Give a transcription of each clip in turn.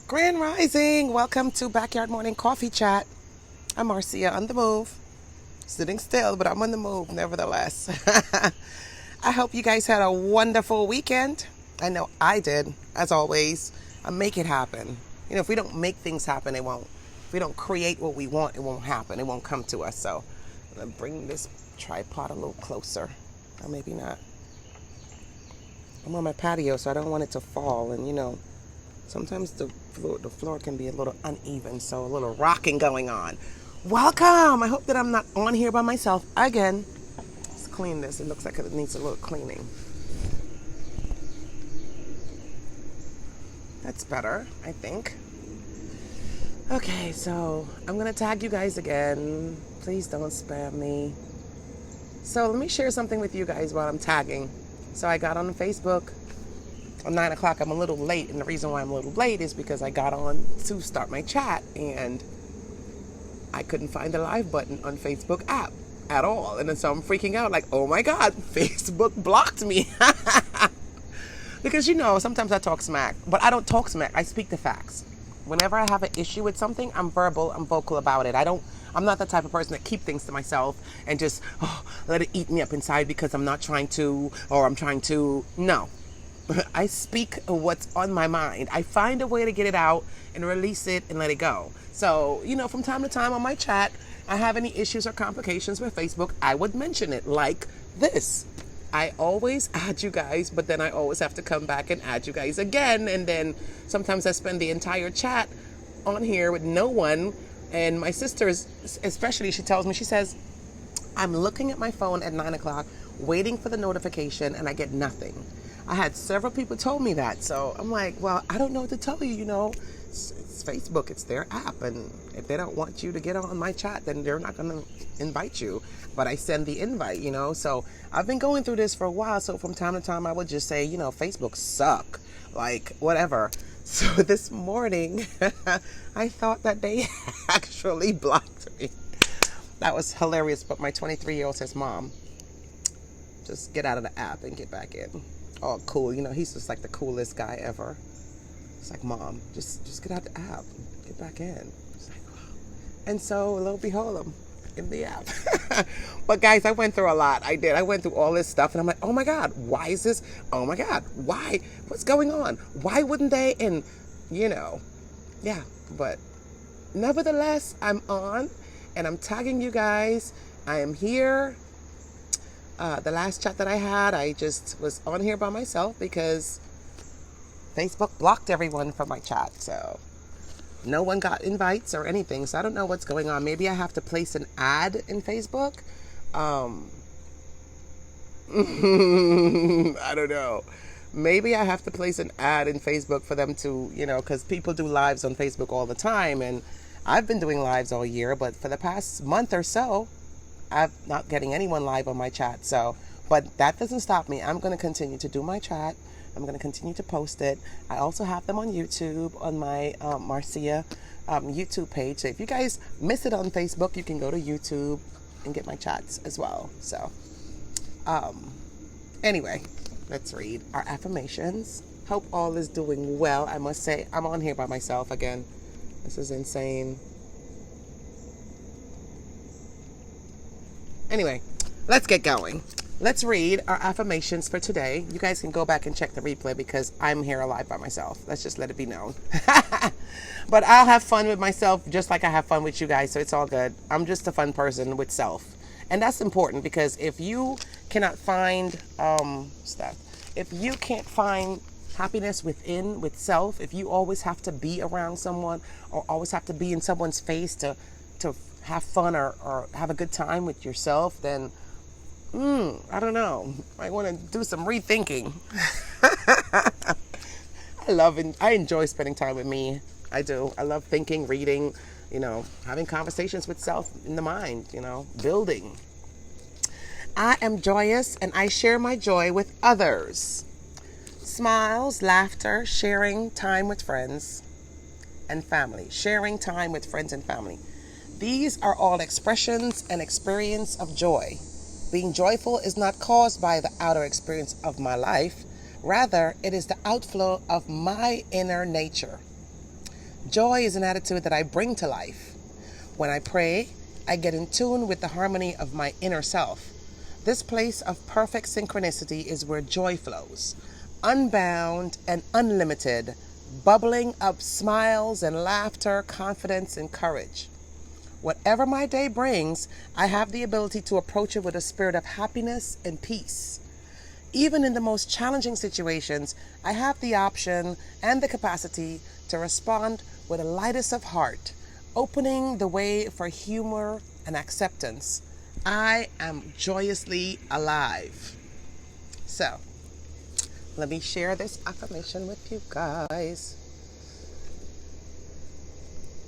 Grand Rising. Welcome to Backyard Morning Coffee Chat. I'm Marcia on the move. Sitting still, but I'm on the move nevertheless. I hope you guys had a wonderful weekend. I know I did, as always. I make it happen. If we don't make things happen, it won't. If we don't create what we want, it won't happen. It won't come to us. So I'm going to bring this tripod a little closer. Or maybe not. I'm on my patio, so I don't want it to fall. And sometimes the floor can be a little uneven, so a little rocking going on. Welcome! I hope that I'm not on here by myself again. Let's clean this. It looks like it needs a little cleaning. That's better, I think. Okay, so I'm going to tag you guys again. Please don't spam me. So let me share something with you guys while I'm tagging. So I got on Facebook. At 9 o'clock, I'm a little late, and the reason why I'm a little late is because I got on to start my chat, and I couldn't find the live button on Facebook app at all. And then so I'm freaking out, like, oh my God, Facebook blocked me. Because, sometimes I talk smack, but I don't talk smack. I speak the facts. Whenever I have an issue with something, I'm vocal about it. I'm not the type of person that keep things to myself and just let it eat me up inside because I'm not trying to, or I'm trying to. No. I speak what's on my mind. I find a way to get it out and release it and let it go. So, from time to time on my chat, I have any issues or complications with Facebook, I would mention it like this. I always add you guys, but then I always have to come back and add you guys again. And then sometimes I spend the entire chat on here with no one. And my sister, especially, she tells me, she says, I'm looking at my phone at 9 o'clock, waiting for the notification, and I get nothing. I had several people told me that. So I'm like, well, I don't know what to tell you, It's Facebook, it's their app. And if they don't want you to get on my chat, then they're not going to invite you. But I send the invite, So I've been going through this for a while. So from time to time, I would just say, Facebook suck. Like, whatever. So this morning, I thought that they actually blocked me. That was hilarious. But my 23-year-old says, Mom, just get out of the app and get back in. Oh, cool. He's just like the coolest guy ever. It's like, Mom, just get out the app. Get back in. It's like, wow. And so, lo and behold, I'm in the app. But guys, I went through a lot. I did. I went through all this stuff, and I'm like, oh my God, why is this? Oh my God, why? What's going on? Why wouldn't they? And, yeah. But nevertheless, I'm on, and I'm tagging you guys. I am here. The last chat that I had, I just was on here by myself because Facebook blocked everyone from my chat. So no one got invites or anything. So I don't know what's going on. Maybe I have to place an ad in Facebook. I don't know. Maybe I have to place an ad in Facebook for them to, because people do lives on Facebook all the time. And I've been doing lives all year, but for the past month or so, I'm not getting anyone live on my chat. So, but that doesn't stop me. I'm going to continue to do my chat. I'm going to continue to post it. I also have them on YouTube on my Marcia YouTube page. So if you guys miss it on Facebook, you can go to YouTube and get my chats as well. So, anyway, let's read our affirmations. Hope all is doing well. I must say, I'm on here by myself again. This is insane. Anyway, let's get going. Let's read our affirmations for today. You guys can go back and check the replay because I'm here alive by myself. Let's just let it be known. But I'll have fun with myself just like I have fun with you guys, so it's all good. I'm just a fun person with self. And that's important because if you cannot find if you can't find happiness with self, if you always have to be around someone or always have to be in someone's face to have fun or have a good time with yourself, then I don't know. I want to do some rethinking. I enjoy spending time with me. I do. I love thinking, reading, having conversations with self in the mind, building. I am joyous and I share my joy with others. Smiles, laughter, sharing time with friends and family. Sharing time with friends and family. These are all expressions and experience of joy. Being joyful is not caused by the outer experience of my life. Rather, it is the outflow of my inner nature. Joy is an attitude that I bring to life. When I pray, I get in tune with the harmony of my inner self. This place of perfect synchronicity is where joy flows, unbound and unlimited, bubbling up smiles and laughter, confidence and courage. Whatever my day brings, I have the ability to approach it with a spirit of happiness and peace. Even in the most challenging situations, I have the option and the capacity to respond with the lightest of heart, opening the way for humor and acceptance. I am joyously alive. So, let me share this affirmation with you guys.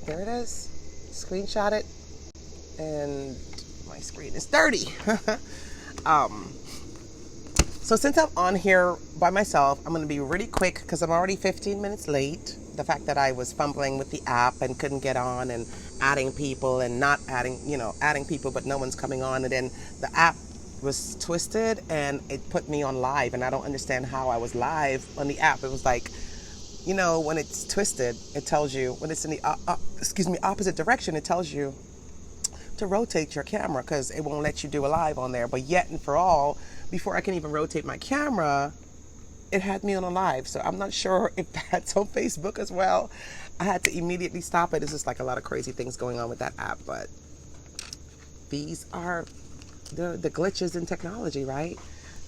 There it is. Screenshot it. And my screen is dirty. So since I'm on here by myself, I'm going to be really quick because I'm already 15 minutes late. The fact that I was fumbling with the app and couldn't get on and adding people and not adding, adding people, but no one's coming on. And then the app was twisted and it put me on live. And I don't understand how I was live on the app. It was like, when it's twisted, it tells you, when it's in the opposite direction, it tells you to rotate your camera because it won't let you do a live on there. But yet and for all, before I can even rotate my camera, it had me on a live. So I'm not sure if that's on Facebook as well. I had to immediately stop it. It's just like a lot of crazy things going on with that app. But these are the glitches in technology, right?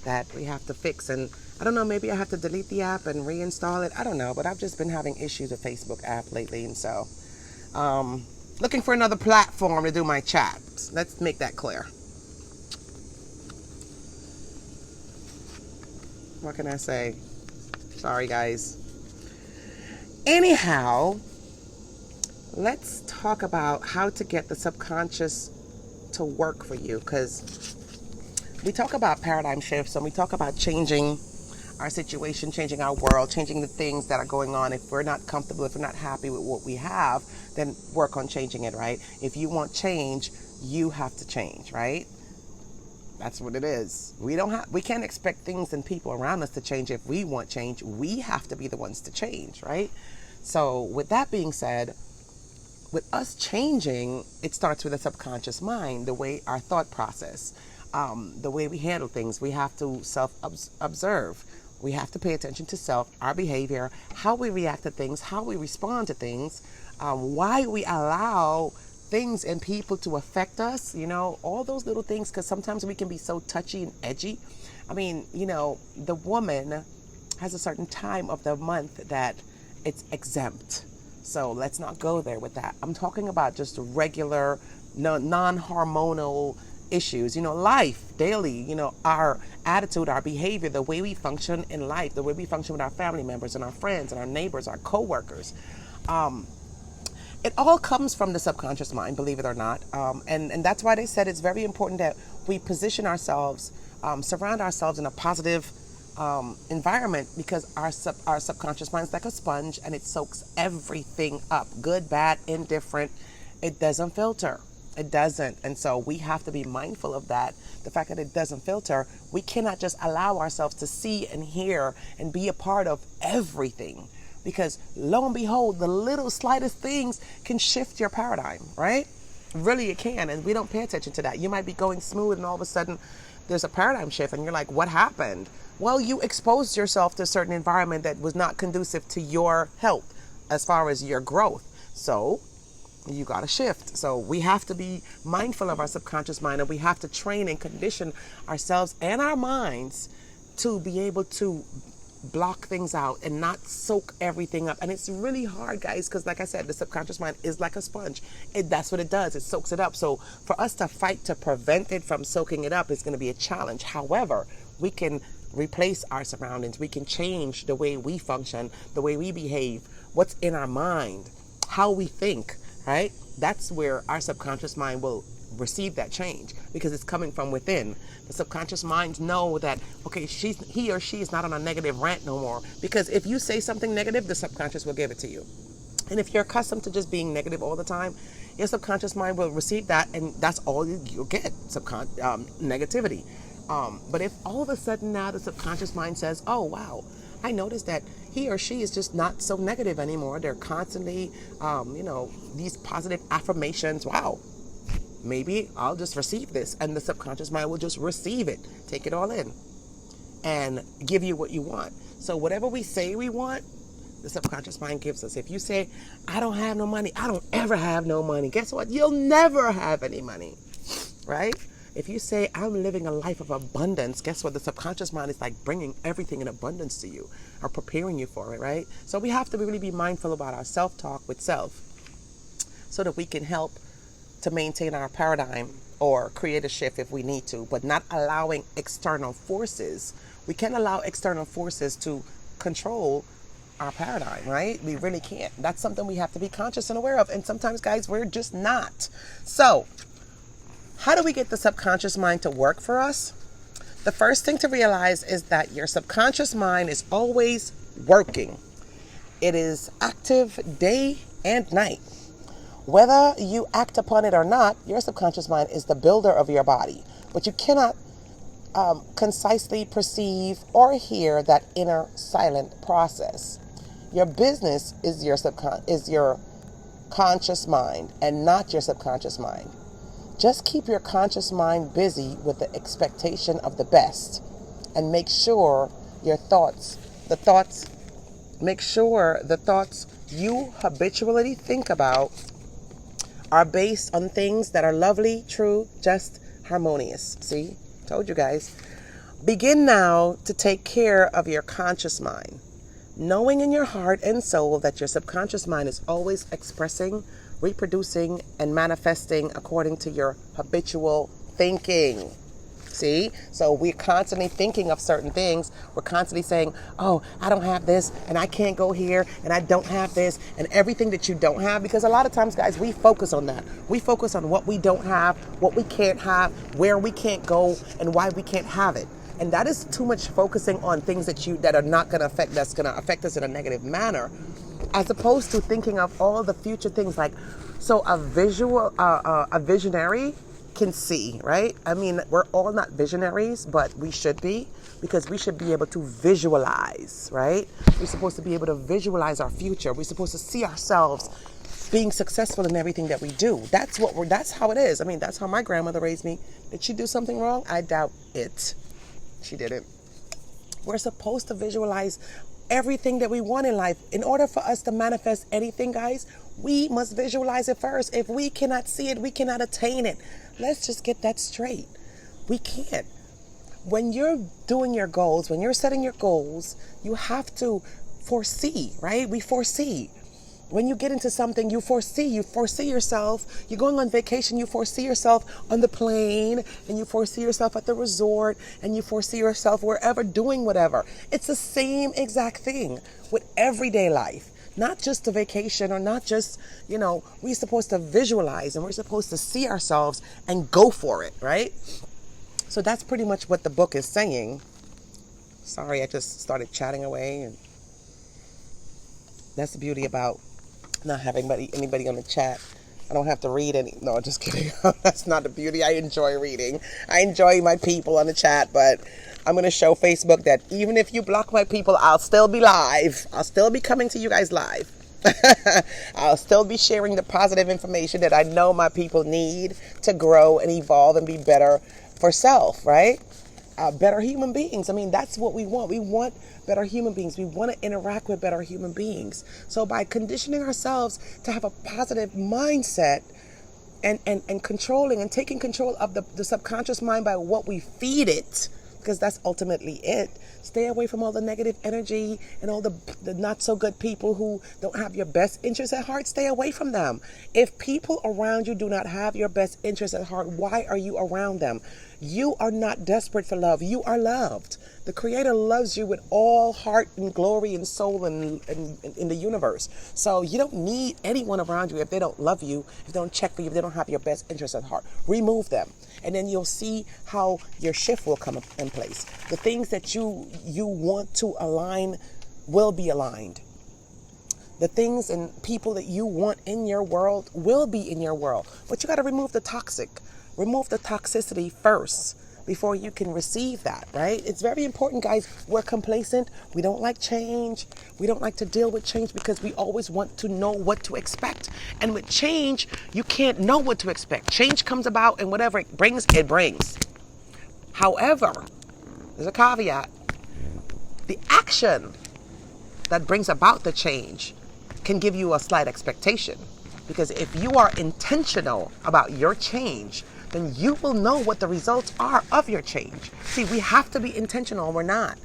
That we have to fix. And I don't know, maybe I have to delete the app and reinstall it. I don't know. But I've just been having issues with Facebook app lately. And so looking for another platform to do my chats. Let's make that clear. What can I say? Sorry, guys. Anyhow, let's talk about how to get the subconscious to work for you, because we talk about paradigm shifts and we talk about changing our situation, changing our world, changing the things that are going on. If we're not comfortable, if we're not happy with what we have, then work on changing it, right? If you want change, you have to change, right? That's what it is. We can't expect things and people around us to change. If we want change, we have to be the ones to change, right? So with that being said, with us changing, it starts with the subconscious mind, the way our thought process, the way we handle things. We have to self-observe. We have to pay attention to self, our behavior, how we react to things, how we respond to things, why we allow things and people to affect us, all those little things, because sometimes we can be so touchy and edgy. I mean, the woman has a certain time of the month that it's exempt. So let's not go there with that. I'm talking about just regular, non-hormonal issues, life, daily, our attitude, our behavior, the way we function in life, the way we function with our family members and our friends and our neighbors, our co-workers. It all comes from the subconscious mind, believe it or not. And that's why they said it's very important that we position ourselves, surround ourselves in a positive environment, because our subconscious mind is like a sponge and it soaks everything up, good, bad, indifferent. It doesn't filter. It doesn't. And so we have to be mindful of that. The fact that it doesn't filter, we cannot just allow ourselves to see and hear and be a part of everything. Because lo and behold, the little slightest things can shift your paradigm, right? Really, it can. And we don't pay attention to that. You might be going smooth and all of a sudden there's a paradigm shift and you're like, what happened? Well, you exposed yourself to a certain environment that was not conducive to your health as far as your growth. So you got to shift. So we have to be mindful of our subconscious mind, and we have to train and condition ourselves and our minds to be able to block things out and not soak everything up. And it's really hard, guys, because like I said, the subconscious mind is like a sponge. That's what it does. It soaks it up. So for us to fight to prevent it from soaking it up is going to be a challenge. However, we can replace our surroundings. We can change the way we function, the way we behave, what's in our mind, how we think, right? That's where our subconscious mind will receive that change, because it's coming from within. The subconscious minds know that, okay, he or she is not on a negative rant no more, because if you say something negative, the subconscious will give it to you. And if you're accustomed to just being negative all the time, your subconscious mind will receive that, and that's all you'll get, negativity. But if all of a sudden now the subconscious mind says, oh wow, I noticed that he or she is just not so negative anymore. They're constantly, these positive affirmations. Wow, maybe I'll just receive this. And the subconscious mind will just receive it, take it all in, and give you what you want. So whatever we say we want, the subconscious mind gives us. If you say, I don't have no money, I don't ever have no money, guess what? You'll never have any money, right? If you say, I'm living a life of abundance, guess what? The subconscious mind is like bringing everything in abundance to you, or preparing you for it, right? So we have to really be mindful about our self-talk with self, so that we can help to maintain our paradigm or create a shift if we need to, but not allowing external forces. We can't allow external forces to control our paradigm, right? We really can't. That's something we have to be conscious and aware of. And sometimes, guys, we're just not. So how do we get the subconscious mind to work for us? The first thing to realize is that your subconscious mind is always working. It is active day and night. Whether you act upon it or not, your subconscious mind is the builder of your body. But you cannot concisely perceive or hear that inner silent process. Your business is your conscious mind and not your subconscious mind. Just keep your conscious mind busy with the expectation of the best, and make sure the thoughts you habitually think about are based on things that are lovely, true, just, harmonious. See? Told you guys. Begin now to take care of your conscious mind, knowing in your heart and soul that your subconscious mind is always expressing, reproducing, and manifesting according to your habitual thinking. See? So we're constantly thinking of certain things. We're constantly saying, oh, I don't have this, and I can't go here, and I don't have this, and everything that you don't have. Because a lot of times, guys, we focus on that. We focus on what we don't have, what we can't have, where we can't go, and why we can't have it. And that is too much focusing on things that are not going to affect us in a negative manner, as opposed to thinking of all the future things. Like, so a visionary can see, right? I mean, we're all not visionaries, but we should be, because we should be able to visualize, right? We're supposed to be able to visualize our future. We're supposed to see ourselves being successful in everything that we do. That's how it is. I mean, that's how my grandmother raised me. Did she do something wrong? I doubt it. She didn't. We're supposed to visualize everything that we want in life. In order for us to manifest anything, guys, we must visualize it first. If we cannot see it, we cannot attain it. Let's just get that straight. We can't. When you're doing your goals, when you're setting your goals, you have to foresee, right? We foresee. When you get into something, you foresee yourself. You're going on vacation, you foresee yourself on the plane, and you foresee yourself at the resort, and you foresee yourself wherever doing whatever. It's the same exact thing with everyday life. Not just a vacation, or not just, we're supposed to visualize, and we're supposed to see ourselves and go for it, right? So that's pretty much what the book is saying. Sorry, I just started chatting away, and that's the beauty about not having anybody on the chat. I don't have to read any. No, just kidding. That's not the beauty. I enjoy reading. I enjoy my people on the chat, but I'm going to show Facebook that even if you block my people, I'll still be live. I'll still be coming to you guys live. I'll still be sharing the positive information that I know my people need to grow and evolve and be better for self, right? Better human beings. I mean, that's what we want. We want better human beings. We want to interact with better human beings. So by conditioning ourselves to have a positive mindset and controlling and taking control of the subconscious mind by what we feed it, because that's ultimately it. Stay away from all the negative energy and all the not so good people who don't have your best interests at heart. Stay away from them. If people around you do not have your best interests at heart, why are you around them? You are not desperate for love. You are loved. The Creator loves you with all heart and glory and soul and in the universe. So you don't need anyone around you if they don't love you, if they don't check for you, if they don't have your best interests at heart. Remove them. And then you'll see how your shift will come in place. The things that you want to align will be aligned. The things and people that you want in your world will be in your world. But you got to remove the toxic. Remove the toxicity first, before you can receive that, right? It's very important, guys. We're complacent. We don't like change. We don't like to deal with change because we always want to know what to expect. And with change, you can't know what to expect. Change comes about and whatever it brings, it brings. However, there's a caveat. The action that brings about the change can give you a slight expectation. Because if you are intentional about your change, then you will know what the results are of your change. See, we have to be intentional. We're not.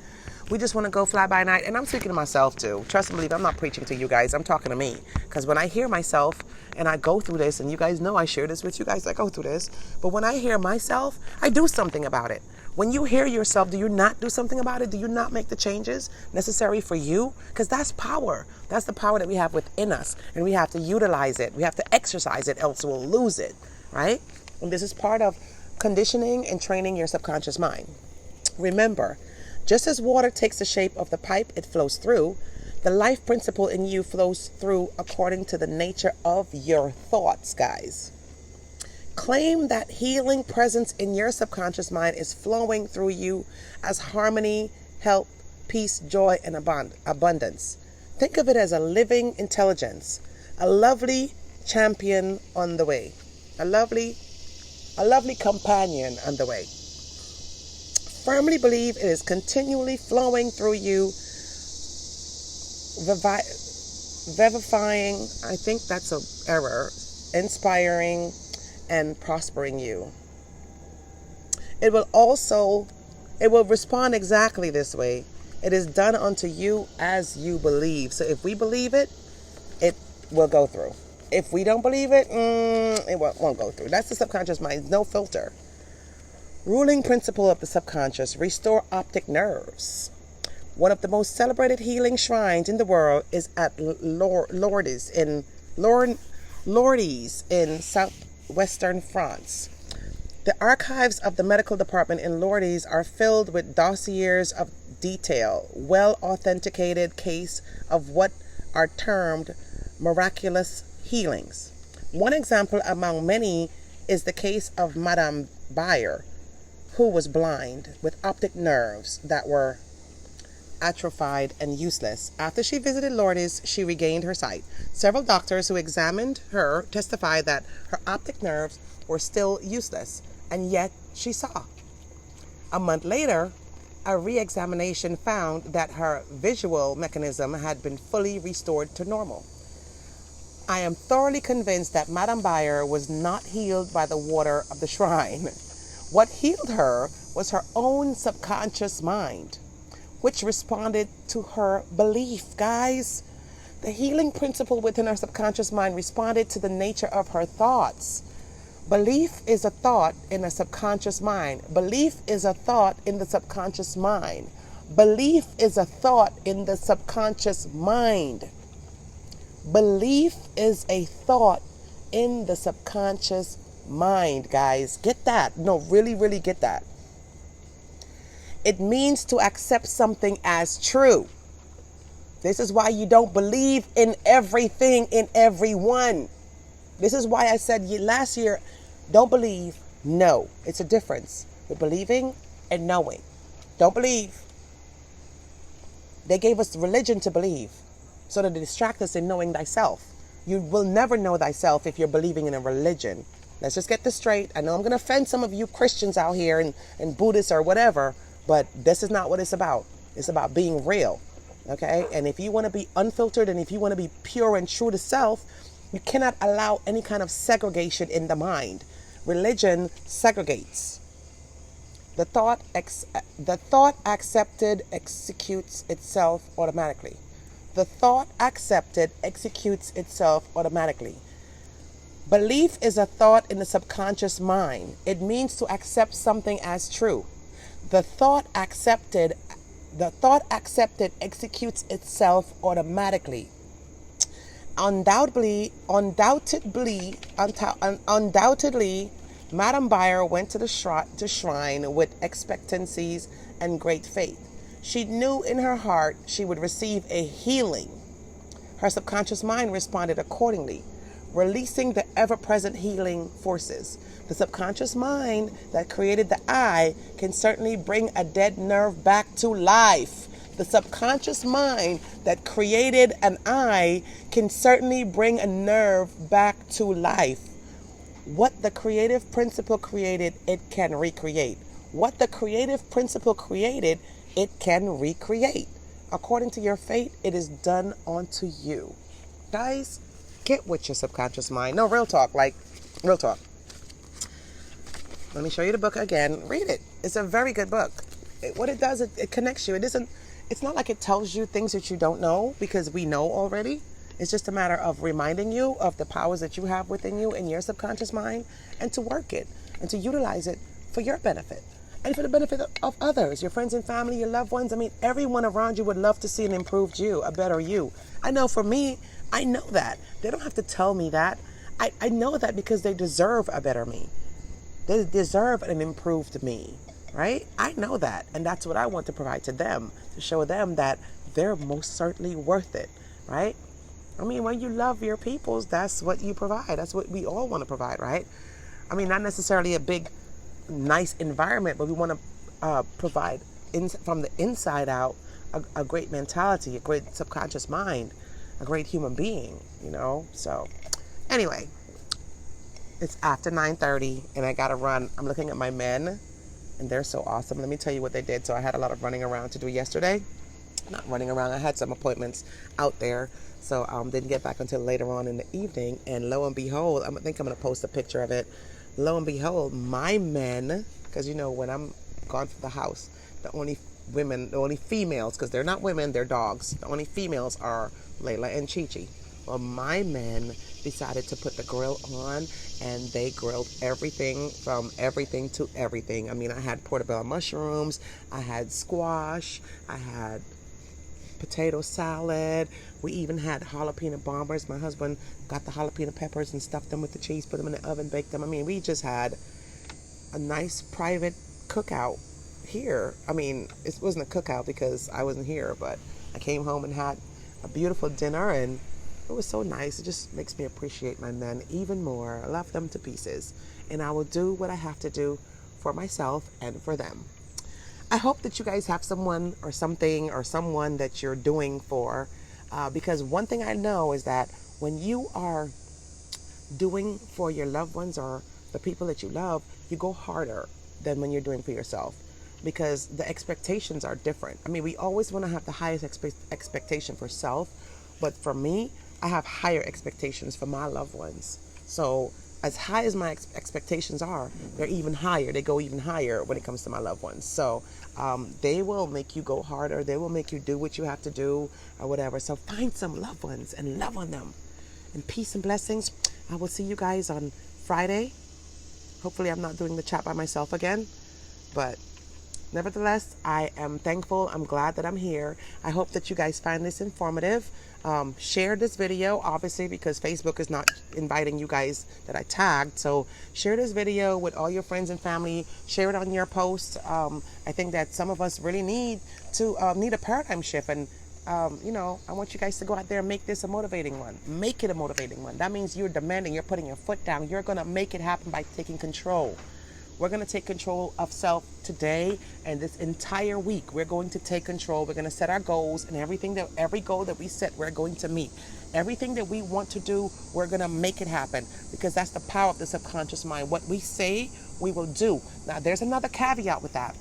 We just want to go fly by night. And I'm speaking to myself too. Trust and believe, I'm not preaching to you guys. I'm talking to me. Because when I hear myself and I go through this, and you guys know I share this with you guys, I go through this. But when I hear myself, I do something about it. When you hear yourself, do you not do something about it? Do you not make the changes necessary for you? Because that's power. That's the power that we have within us. And we have to utilize it. We have to exercise it, else we'll lose it, right? And this is part of conditioning and training your subconscious mind. Remember, just as water takes the shape of the pipe it flows through, the life principle in you flows through according to the nature of your thoughts, guys. Claim that healing presence in your subconscious mind is flowing through you as harmony, health, peace, joy, and abundance. Think of it as a living intelligence, a lovely champion on the way, a lovely companion on the way. Firmly believe it is continually flowing through you, vivifying, I think that's an error, inspiring, and prospering you. It will respond exactly this way. It is done unto you as you believe. So if we believe it, it will go through. If we don't believe it, it won't go through. That's the subconscious mind. No filter. Ruling principle of the subconscious: restore optic nerves. One of the most celebrated healing shrines in the world is at Lourdes in southwestern France. The archives of the medical department in Lourdes are filled with dossiers of detail, well-authenticated case of what are termed miraculous healings. One example among many is the case of Madame Bayer, who was blind with optic nerves that were atrophied and useless. After she visited Lourdes, she regained her sight. Several doctors who examined her testified that her optic nerves were still useless, and yet she saw. A month later, a re-examination found that her visual mechanism had been fully restored to normal. I am thoroughly convinced that Madame Bayer was not healed by the water of the shrine. What healed her was her own subconscious mind, which responded to her belief, guys. The healing principle within her subconscious mind responded to the nature of her thoughts. Belief is a thought in a subconscious mind. Belief is a thought in the subconscious mind. Belief is a thought in the subconscious mind. Belief is a thought in the subconscious mind, guys. Get that? No, really, really get that. It means to accept something as true. This is why you don't believe in everything, in everyone. This is why I said last year, don't believe, know. It's a difference with believing and knowing. Don't believe. They gave us religion to believe, so that to distract us in knowing thyself. You will never know thyself if you're believing in a religion. Let's just get this straight. I know I'm going to offend some of you Christians out here and Buddhists or whatever, but this is not what it's about. It's about being real, okay? And if you want to be unfiltered and if you want to be pure and true to self, you cannot allow any kind of segregation in the mind. Religion segregates. The thought accepted executes itself automatically. The thought accepted executes itself automatically. Belief is a thought in the subconscious mind. It means to accept something as true. The thought accepted executes itself automatically. Undoubtedly, Madame Bayer went to the shrine with expectancies and great faith. She knew in her heart she would receive a healing. Her subconscious mind responded accordingly. releasing the ever-present healing forces. The subconscious mind that created the eye can certainly bring a dead nerve back to life. The subconscious mind that created an eye can certainly bring a nerve back to life. What the creative principle created, it can recreate. What the creative principle created, it can recreate. According to your fate, it is done unto you. Guys, get with your subconscious mind. No, real talk, real talk. Let me show you the book again. Read it. It's a very good book. What it does, it connects you. It's not like it tells you things that you don't know, because we know already. It's just a matter of reminding you of the powers that you have within you in your subconscious mind, and to work it and to utilize it for your benefit and for the benefit of others, your friends and family, your loved ones. I mean, everyone around you would love to see an improved you, a better you. I know for me, I know that. They don't have to tell me that. I know that because they deserve a better me. They deserve an improved me, right? I know that. And that's what I want to provide to them, to show them that they're most certainly worth it, right? I mean, when you love your peoples, that's what you provide. That's what we all want to provide, right? I mean, not necessarily a big, nice environment, but we want to provide from the inside out a great mentality, a great subconscious mind, a great human being, So anyway, it's after 9:30 and I got to run. I'm looking at my men and they're so awesome. Let me tell you what they did. So I had a lot of running around to do yesterday. Not running around. I had some appointments out there. So didn't get back until later on in the evening. And lo and behold, I think I'm going to post a picture of it. Lo and behold, my men, because when I'm gone from the house, the only females, because they're not women, they're dogs. The only females are Layla and Chi-Chi. Well, my men decided to put the grill on, and they grilled everything from everything to everything. I mean, I had portobello mushrooms, I had squash, I had potato salad. We even had jalapeno bombers. My husband got the jalapeno peppers and stuffed them with the cheese, put them in the oven, baked them. I mean, we just had a nice private cookout here. I mean, it wasn't a cookout because I wasn't here, but I came home and had a beautiful dinner, and it was so nice. It just makes me appreciate my men even more. I love them to pieces, and I will do what I have to do for myself and for them. I hope that you guys have someone or something or someone that you're doing for, because one thing I know is that when you are doing for your loved ones or the people that you love, you go harder than when you're doing for yourself, because the expectations are different. I mean, we always want to have the highest expectation for self, but for me, I have higher expectations for my loved ones. So as high as my expectations are, they're even higher. They go even higher when it comes to my loved ones. So they will make you go harder. They will make you do what you have to do or whatever. So find some loved ones and love on them. And peace and blessings. I will see you guys on Friday. Hopefully I'm not doing the chat by myself again. But nevertheless, I am thankful. I'm glad that I'm here. I hope that you guys find this informative. Share this video, obviously, because Facebook is not inviting you guys that I tagged. So share this video with all your friends and family. Share it on your post. I think that some of us really need a paradigm shift. And, I want you guys to go out there and make this a motivating one. Make it a motivating one. That means you're demanding, you're putting your foot down. You're going to make it happen by taking control. We're going to take control of self today and this entire week. We're going to take control. We're going to set our goals, and every goal that we set, we're going to meet. Everything that we want to do, we're going to make it happen, because that's the power of the subconscious mind. What we say, we will do. Now, there's another caveat with that.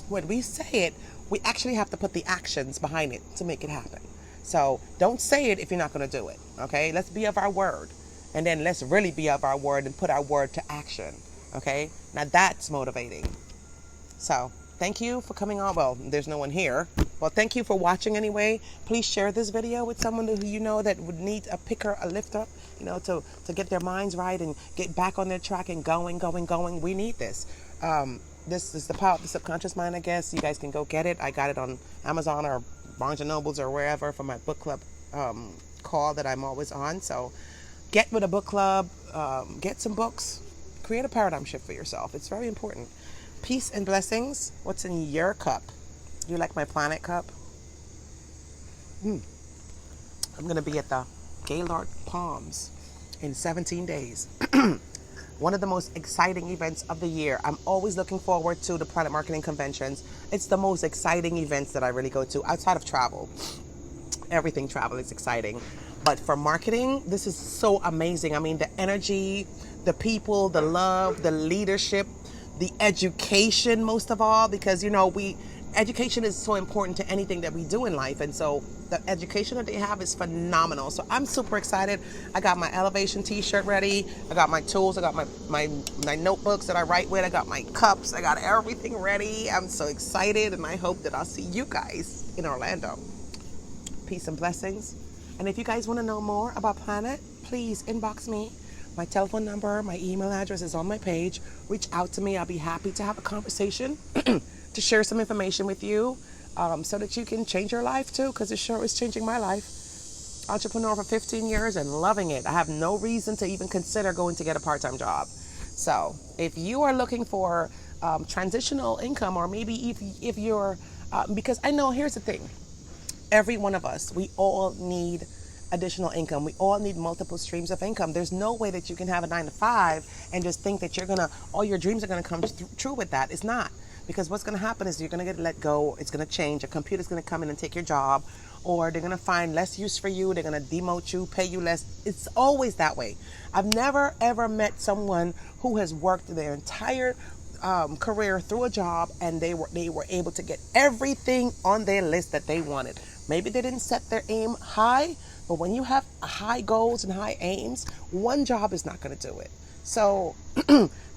When we say it, we actually have to put the actions behind it to make it happen. So don't say it if you're not going to do it. Okay? Let's be of our word. And then let's really be of our word and put our word to action. Okay, now that's motivating. So thank you for coming on. Well, there's no one here. Well, thank you for watching anyway. Please share this video with someone who you know that would need a picker, a lift up, to get their minds right and get back on their track and going. We need this. This is the power of the subconscious mind, I guess. You guys can go get it. I got it on Amazon or Barnes & Nobles or wherever for my book club call that I'm always on. So get with a book club, get some books. Create a paradigm shift for yourself. It's very important. Peace and blessings. What's in your cup? You like my planet cup? I'm going to be at the Gaylord Palms in 17 days. One of the most exciting events of the year. I'm always looking forward to the Planet Marketing Conventions. It's the most exciting events that I really go to outside of travel. Everything travel is exciting. But for marketing, this is so amazing. I mean, the energy, the people, the love, the leadership, the education, most of all, because, education is so important to anything that we do in life. And so the education that they have is phenomenal. So I'm super excited. I got my Elevation t-shirt ready. I got my tools. I got my notebooks that I write with. I got my cups. I got everything ready. I'm so excited, and I hope that I'll see you guys in Orlando. Peace and blessings. And if you guys want to know more about Planet, please inbox me. My telephone number, my email address is on my page. Reach out to me. I'll be happy to have a conversation, to share some information with you, so that you can change your life too, because it sure is changing my life. Entrepreneur for 15 years and loving it. I have no reason to even consider going to get a part-time job. So if you are looking for transitional income, or maybe if you're, because I know, here's the thing. Every one of us, we all need additional income. We all need multiple streams of income. There's no way that you can have a 9-to-5 and just think that all your dreams are gonna come true with that. It's not. Because what's gonna happen is you're gonna get let go. It's gonna change. A computer's gonna come in and take your job, or they're gonna find less use for you. They're gonna demote you, pay you less. It's always that way. I've never ever met someone who has worked their entire career through a job and they were able to get everything on their list that they wanted. Maybe they didn't set their aim high, but when you have high goals and high aims, one job is not going to do it. So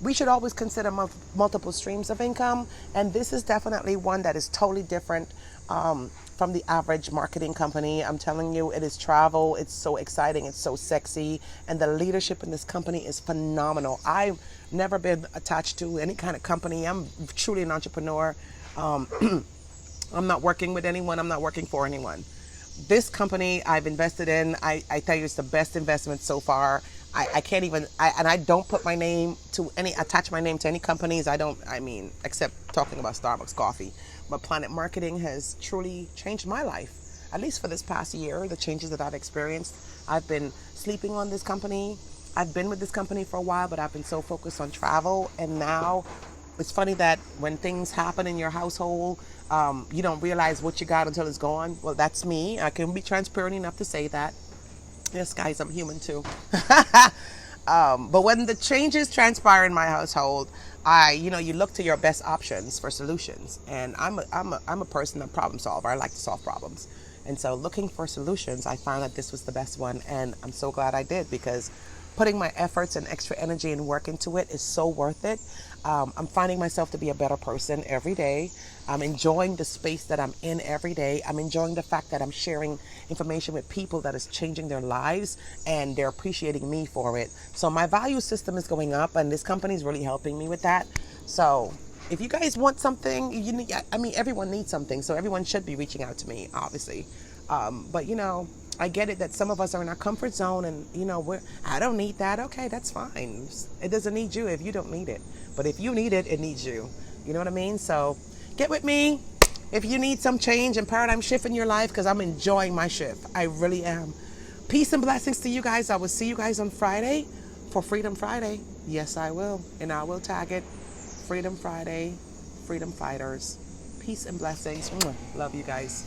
we should always consider multiple streams of income, and this is definitely one that is totally different from the average marketing company. I'm telling you, it is travel. It's so exciting. It's so sexy, and the leadership in this company is phenomenal. I've never been attached to any kind of company. I'm truly an entrepreneur. I'm not working with anyone. I'm not working for anyone. This company I've invested in, I tell you, it's the best investment so far. I can't even, and I don't put my name to attach my name to any companies. Except talking about Starbucks coffee. But Planet Marketing has truly changed my life, at least for this past year, the changes that I've experienced. I've been sleeping on this company. I've been with this company for a while, but I've been so focused on travel. And now it's funny that when things happen in your household, you don't realize what you got until it's gone. Well, that's me. I can be transparent enough to say that. Yes, guys, I'm human too. But when the changes transpire in my household, you look to your best options for solutions. And I'm a person, a problem solver. I like to solve problems. And so looking for solutions, I found that this was the best one. And I'm so glad I did, because putting my efforts and extra energy and work into it is so worth it. I'm finding myself to be a better person every day. I'm enjoying the space that I'm in every day. I'm enjoying the fact that I'm sharing information with people that is changing their lives, and they're appreciating me for it. So my value system is going up, and this company is really helping me with that. So if you guys want something, everyone needs something. So everyone should be reaching out to me, obviously. But I get it that some of us are in our comfort zone, and I don't need that. Okay, that's fine. It doesn't need you if you don't need it. But if you need it, it needs you. You know what I mean? So get with me if you need some change and paradigm shift in your life, because I'm enjoying my shift. I really am. Peace and blessings to you guys. I will see you guys on Friday for Freedom Friday. Yes, I will. And I will tag it Freedom Friday, Freedom Fighters. Peace and blessings. Love you guys.